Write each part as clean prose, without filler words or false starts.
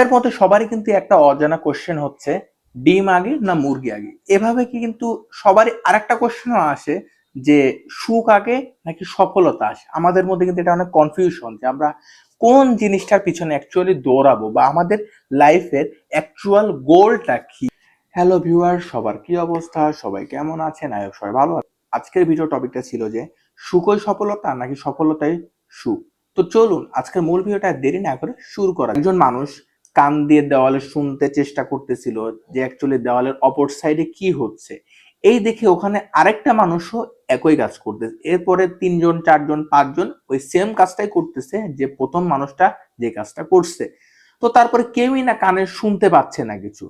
এর মধ্যে সবারই কিন্তু একটা অজানা কোশ্চেন হচ্ছে, ডিম আগে না মুরগি আগে? এভাবে কি কিন্তু সবারই আরেকটা কোশ্চেনও আসে যে সুখ আগে নাকি সফলতা আসে? আমাদের মধ্যে কিন্তু এটা অনেক কনফিউশন যে আমরা কোন জিনিসটার পিছনে অ্যাকচুয়ালি দৌড়াবো বা আমাদের লাইফের অ্যাকচুয়াল গোলটা কি। হ্যালো ভিউয়ার, সবার কি অবস্থা? সবাই কেমন আছেন? আই হোপ সবাই ভালো আছে। আজকের ভিডিও টপিকটা ছিল যে সুখই সফলতা নাকি সফলতাই সুখ। তো চলুন আজকের মূল ভিডিওটা দেরি না করে শুরু করা। একজন মানুষ কান দিয়ে দেওয়ালে শুনতে চেষ্টা করতেছিল যে অ্যাকচুয়ালি দেওয়ালের অপর সাইডে কি হচ্ছে। এই দেখে ওখানে আরেকটা মানুষও একই কাজ করতেছে। এরপরে 3 জন 4 জন 5 জন ওই সেম কাজটাই করতেছে যে প্রথম মানুষটা যে কাজটা করছে। তো তারপরে কেউই না কানে শুনতে পাচ্ছে না কিছু।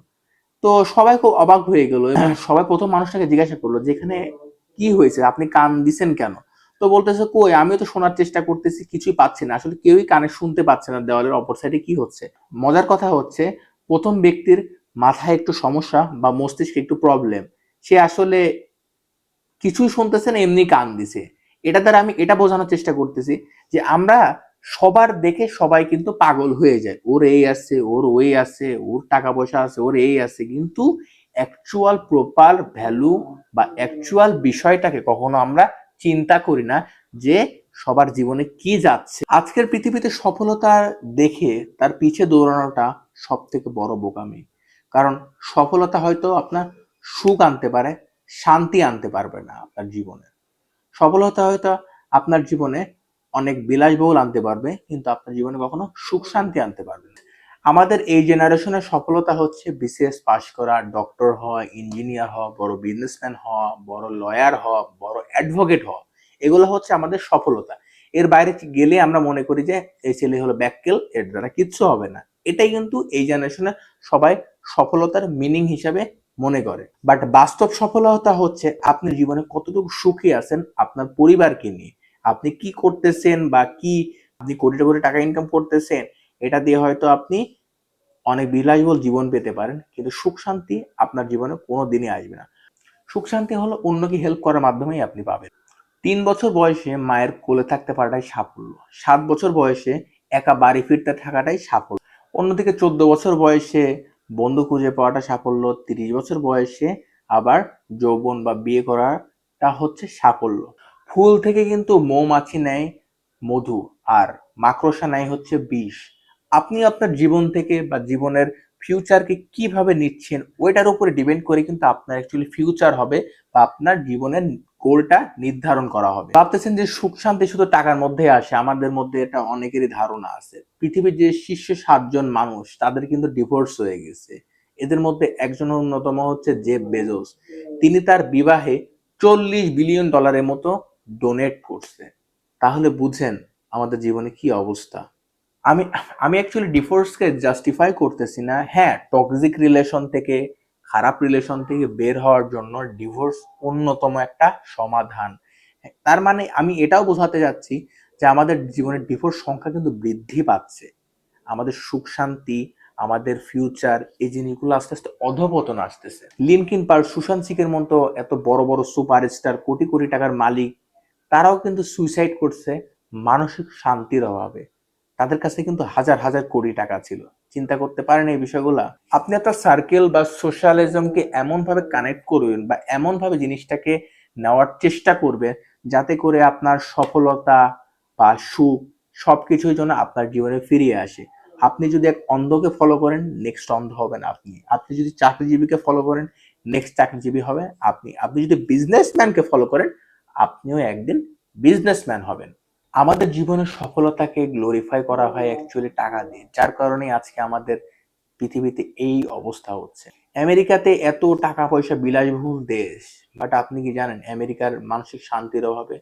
তো সবাই খুব অবাক হয়ে গেল এবং সবাই প্রথম মানুষটাকে জিজ্ঞাসা করলো যে এখানে কি হয়েছে, আপনি কান দিছেন কেন? তো বলতেছে, কই আমিও তো শোনার চেষ্টা করতেছি, কিছুই পাচ্ছি না। আসলে কেউই কানে শুনতে পাচ্ছে না দেওয়ালের অপর সাইডে কি হচ্ছে। মজার কথা হচ্ছে, প্রথম ব্যক্তির মাথায় একটু সমস্যা বা মস্তিষ্কে একটু প্রবলেম। সে আসলে কিছুই শুনতেছে না, এমনি কান দিছে। এটা দ্বারা আমি এটা বোঝানোর চেষ্টা করতেছি যে আমরা সবার দেখে সবাই কিন্তু পাগল হয়ে যায়। ওর এই আছে, ওর ওই আছে, ওর টাকা পয়সা আছে, ওর এই আছে, কিন্তু অ্যাকচুয়াল প্রপার ভ্যালু বা অ্যাকচুয়াল বিষয়টাকে কখনো আমরা চিন্তা করি না যে সবার জীবনে কি যাচ্ছে। আজকের পৃথিবীতে সফলতা দেখে তার পিছে দৌড়ানোটা সব থেকে বড় বোকামি। কারণ সফলতা হয়তো আপনার সুখ আনতে পারে, শান্তি আনতে পারবে না আপনার জীবনে। সফলতা হয়তো আপনার জীবনে অনেক বিলাসবহুল আনতে পারবে, কিন্তু আপনার জীবনে কখনো সুখ শান্তি আনতে পারবে না। আমাদের এই জেনারেশনের সফলতা হচ্ছে বিসিএস পাশ করা, ডক্টর হওয়া, ইঞ্জিনিয়ার হওয়া, বড় বিজনেসম্যান হওয়া, বড় লয়ার হওয়া, বড় অ্যাডভোকেট হওয়া। এগুলো হচ্ছে আমাদের সফলতা। এর বাইরে গেলে আমরা মনে করি যে এই ছেলে হলো ব্যাককেল, এর দ্বারা কিচ্ছু হবে না। এটাই কিন্তু এই জেনারেশনে সবাই সফলতার মিনিং হিসাবে মনে করে। বাট বাস্তব সফলতা হচ্ছে আপনি জীবনে কতটুকু সুখী আছেন আপনার পরিবারকে নিয়ে। আপনি কি করতেছেন বা কি আপনি কোটি কোটি টাকা ইনকাম করতেছেন, এটা দিয়ে হয়তো আপনি অনেক বিলাসবহুল জীবন পেতে পারেন, কিন্তু সুখ শান্তি আপনার জীবনে কোনোদিনই আসবে না। সুখ শান্তি হলো অন্যকে হেল্প করার মাধ্যমেই আপনি পাবেন। 3 বছর বয়সে মায়ের কোলে থাকতে পারাটাই সাফল্য। 7 বছর বয়সে একা বাড়ি ফিরতে থাকাটাই সাফল্য। অন্যদিকে 14 বছর বয়সে বন্ধু খুঁজে পাওয়াটা সাফল্য। 30 বছর বয়সে আবার যৌবন বা বিয়ে করাটা হচ্ছে সাফল্য। ফুল থেকে কিন্তু মৌমাছি নেয় মধু, আর মাকড়সা নেয় হচ্ছে বিষ। আপনি আপনার জীবন থেকে বা জীবনের ফিউচারকে কিভাবে নিচ্ছেন ওইটার উপরে ডিপেন্ড করে কিন্তু আপনার অ্যাকচুয়ালি ফিউচার হবে বা আপনার জীবনের গোলটা নির্ধারণ করা হবে। ভাবতেছেন যে সুখ শান্তি শুধু টাকার মধ্যে আসে, আমাদের মধ্যে এটা অনেকেরই ধারণা আছে। পৃথিবীর যে শীর্ষ 7 জন মানুষ তাদের কিন্তু ডিভোর্স হয়ে গেছে। এদের মধ্যে একজন অন্যতম হচ্ছে জেফ বেজোস। তিনি তার বিবাহে $40 বিলিয়ন মতো ডোনেট করছে। তাহলে বুঝেন আমাদের জীবনে কি অবস্থা। আমি আমি অ্যাকচুয়ালি ডিভোর্সকে জাস্টিফাই করতেছি না। হ্যাঁ, টক্সিক রিলেশন থেকে, খারাপ রিলেশন থেকে বের হওয়ার জন্য ডিভোর্স অন্যতম একটা সমাধান। তার মানে আমি এটাও বোঝাতে যাচ্ছি যে আমাদের জীবনের ডিভোর্স সংখ্যা কিন্তু বৃদ্ধি পাচ্ছে। আমাদের সুখ শান্তি, আমাদের ফিউচার, এই জিনিসগুলো আস্তে আস্তে অধপতন আসতেছে। লিনকিন পার্ক, সুশান্ত সিংয়ের মতো এত বড় বড় সুপারস্টার, কোটি কোটি টাকার মালিক, তারাও কিন্তু সুইসাইড করছে মানসিক শান্তির অভাবে। তাদের কাছে কিন্তু হাজার হাজার কোটি টাকা ছিল। চিন্তা করতে পারেন এই বিষয়গুলা। আপনি আপনার সার্কেল বা সোশ্যালিজমকে এমন ভাবে কানেক্ট করবেন বা এমন ভাবে জিনিসটাকে নেওয়ার চেষ্টা করবেন যাতে করে আপনার সফলতা বা সুখ সবকিছুই যেন আপনার জীবনে ফিরিয়ে আসে। আপনি যদি এক অন্ধকে ফলো করেন, নেক্সট অন্ধ হবেন আপনি। আপনি যদি চাকরিজীবীকে ফলো করেন, নেক্সট চাকরিজীবী হবে আপনি। আপনি যদি বিজনেসম্যানকে ফলো করেন, আপনিও একদিন বিজনেসম্যান হবেন। আমাদের জীবনের সফলতাকে গ্লোরিফাই করা হয় অ্যাকচুয়ালি টাকা দিয়ে, যার কারণে আজকে আমাদের পৃথিবীতে এই অবস্থা হচ্ছে। আমেরিকাতে এত টাকা পয়সা বিলাসবহুল দেশ, বাট আপনি কি জানেন আমেরিকার মানসিক শান্তির অভাবে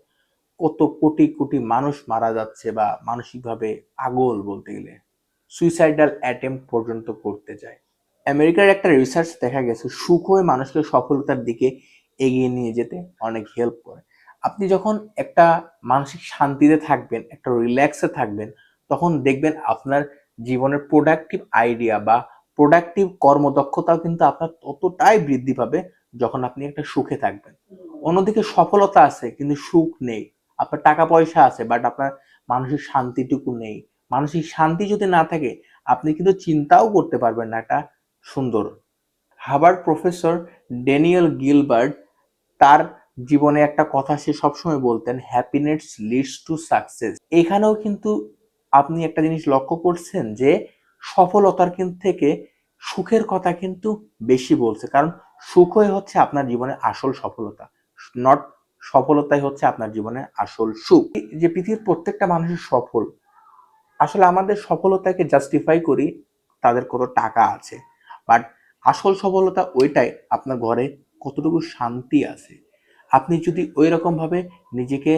কত কোটি কোটি মানুষ মারা যাচ্ছে বা মানসিকভাবে পাগল বলতে গেলে সুইসাইডাল অ্যাটেম্প্ট পর্যন্ত করতে যায়। আমেরিকার একটা রিসার্চ দেখা গেছে সুখই মানুষকে সফলতার দিকে এগিয়ে নিয়ে যেতে অনেক হেল্প করে। আপনি যখন একটা মানসিক শান্তিতে থাকবেন, একটা রিল্যাক্সে থাকবেন, তখন দেখবেন আপনার জীবনের প্রোডাক্টিভ আইডিয়া বা প্রোডাক্টিভ কর্মদক্ষতাও কিন্তু আপনার ততটাই বৃদ্ধি পাবে যখন আপনি একটা সুখে থাকবেন। অন্যদিকে সফলতা আছে কিন্তু সুখ নেই। আপনার টাকা পয়সা আছে বাট আপনার মানসিক শান্তিটুকু নেই। মানসিক শান্তি যদি না থাকে আপনি কিন্তু চিন্তাও করতে পারবেন না একটা সুন্দর। হার্ভার্ড প্রফেসর ড্যানিয়েল গিলবার্ট তার জীবনে একটা কথা সে সবসময় বলতেন, হ্যাপিনেস লিডস টু সাকসেস। এখানেও কিন্তু আপনি একটা জিনিস লক্ষ্য করছেন যে সফলতার থেকে সুখের কথা কিন্তু বেশি বলছে, কারণ সুখই হচ্ছে আপনার জীবনের আসল সফলতা, নট সফলতাই হচ্ছে আপনার জীবনের আসল সুখ। যে পৃথিবীর প্রত্যেকটা মানুষের সফল, আসলে আমাদের সফলতাকে জাস্টিফাই করি তাদের কত টাকা আছে, বাট আসল সফলতা ওইটাই আপনার ঘরে কতটুকু শান্তি আছে। আপনি যদি ওই রকম ভাবে নিজেকে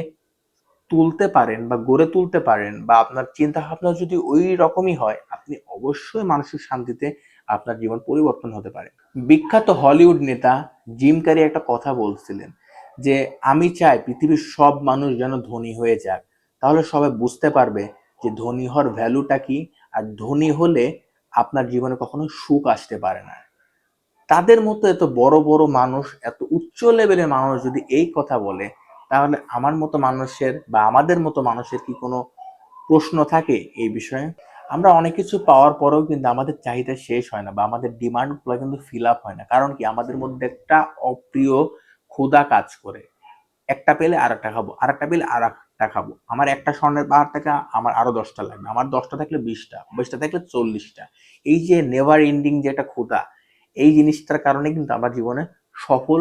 তুলতে পারেন বা গড়ে তুলতে পারেন, বা আপনার চিন্তা ভাবনা যদি ওই রকমই হয়, আপনি অবশ্যই মানসিক শান্তিতে আপনার জীবন পরিবর্তন হতে পারে। বিখ্যাত হলিউড নেতা জিম ক্যারি একটা কথা বলছিলেন যে, আমি চাই পৃথিবীর সব মানুষ যেন ধনী হয়ে যাক, তাহলে সবাই বুঝতে পারবে যে ধনী হওয়ার ভ্যালুটা কি, আর ধনী হলে আপনার জীবনে কখনো সুখ আসতে পারে না। তাদের মতো এত বড় বড় মানুষ, এত উচ্চ লেভেলের মানুষ যদি এই কথা বলে, তাহলে আমার মতো মানুষের বা আমাদের মতো মানুষের কি কোনো প্রশ্ন থাকে এই বিষয়ে? আমরা অনেক কিছু পাওয়ার পরেও কিন্তু আমাদের চাহিদা শেষ হয় না, বা আমাদের ডিমান্ড গুলো কিন্তু ফিল আপ হয় না, কারণ কি আমাদের মধ্যে একটা অপ্রিয় ক্ষুধা কাজ করে। একটা পেলে আর একটা খাবো, আর একটা পেলে আর একটা খাবো। আমার একটা স্বর্ণের পাহাড় থেকে আমার আরো 10টা লাগবে, আমার 10টা থাকলে 20টা, 20টা থাকলে 40টা। এই যে নেভার এন্ডিং যে একটা ক্ষুধা, এই জিনিসটার কারণে কিন্তু আমরা জীবনে সফল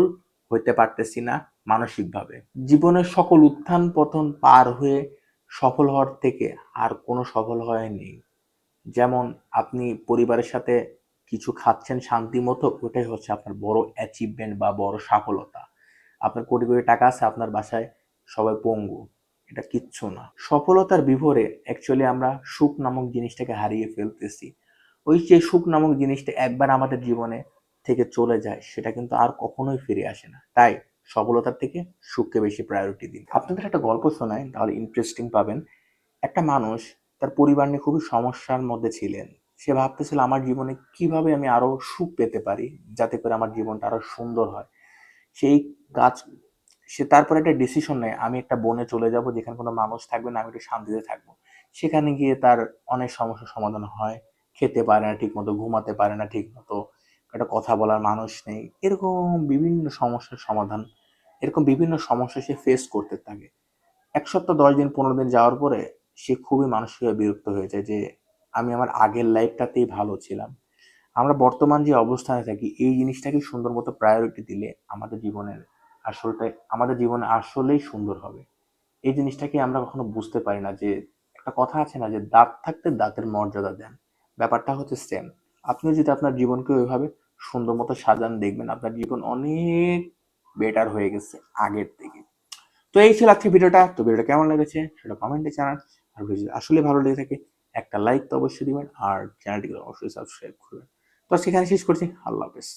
হইতে পারতেছি না মানসিকভাবে। জীবনের সকল উত্থান পতন পার হয়ে সফল হওয়ার থেকে আর কোনো সফল হয় নেই। যেমন আপনি পরিবারের সাথে কিছু খাচ্ছেন শান্তি মতো, ওটাই হচ্ছে আপনার বড় অ্যাচিভমেন্ট বা বড় সফলতা। আপনার কোটি কোটি টাকা আছে, আপনার বাসায় সবাই পঙ্গু, এটা কিচ্ছু না। সফলতার বিভোরে অ্যাকচুয়ালি আমরা সুখ নামক জিনিসটাকে হারিয়ে ফেলতেছি। ওই যে সুখ নামক জিনিসটা একবার আমাদের জীবনে থেকে চলে যায়, সেটা কিন্তু আর কখনোই ফিরে আসে না। তাই সফলতার থেকে সুখকে বেশি প্রায়োরিটি দিন। আপনাদের একটা গল্প শোনাই, তাহলে ইন্টারেস্টিং পাবেন। একটা মানুষ তার পরিবার নিয়ে খুবই সমস্যার মধ্যে ছিলেন। সে ভাবতেছিল আমার জীবনে কিভাবে আমি আরো সুখ পেতে পারি, যাতে করে আমার জীবনটা আরো সুন্দর হয়। সেই কাজ সে তারপরে একটা ডিসিশন নেয়, আমি একটা বনে চলে যাব যেখানে কোনো মানুষ থাকবে না, আমি একটু শান্তিতে থাকবো। সেখানে গিয়ে তার অনেক সমস্যার সমাধান হয়। খেতে পারে না ঠিক মতো, ঘুমাতে পারে না ঠিক মতো, একটা কথা বলার মানুষ নেই, এরকম বিভিন্ন সমস্যার সমাধান, এরকম বিভিন্ন সমস্যা সে ফেস করতে থাকে। 1 সপ্তাহ, 10 দিন, 15 দিন যাওয়ার পরে সে খুবই মানসিকভাবে বিরক্ত হয়ে যায় যে আমি আমার আগের লাইফটাতেই ভালো ছিলাম। আমরা বর্তমান যে অবস্থানে থাকি, এই জিনিসটাকে সুন্দর মতো প্রায়োরিটি দিলে আমাদের জীবনের আমাদের জীবনে আসলেই সুন্দর হবে। এই জিনিসটাকে আমরা কখনো বুঝতে পারি না যে একটা কথা আছে না যে দাঁত থাকতে দাঁতের মর্যাদা দেন। ব্যাপারটা হচ্ছে সেম। আপনিও যদি আপনার জীবনকে ওইভাবে সুন্দর মতো সাজান, দেখবেন আপনার জীবন অনেক বেটার হয়ে গেছে আগের থেকে। তো এই ছিল আজকে ভিডিওটা। তো ভিডিওটা কেমন লেগেছে সেটা কমেন্টে জানান। আর ভিডিও যদি আসলে ভালো লেগে থাকে, একটা লাইক তো অবশ্যই দিবেন, আর চ্যানেলটিকে অবশ্যই সাবস্ক্রাইব করবেন। তো সেখানে শেষ করছি। আল্লাহ হাফেজ।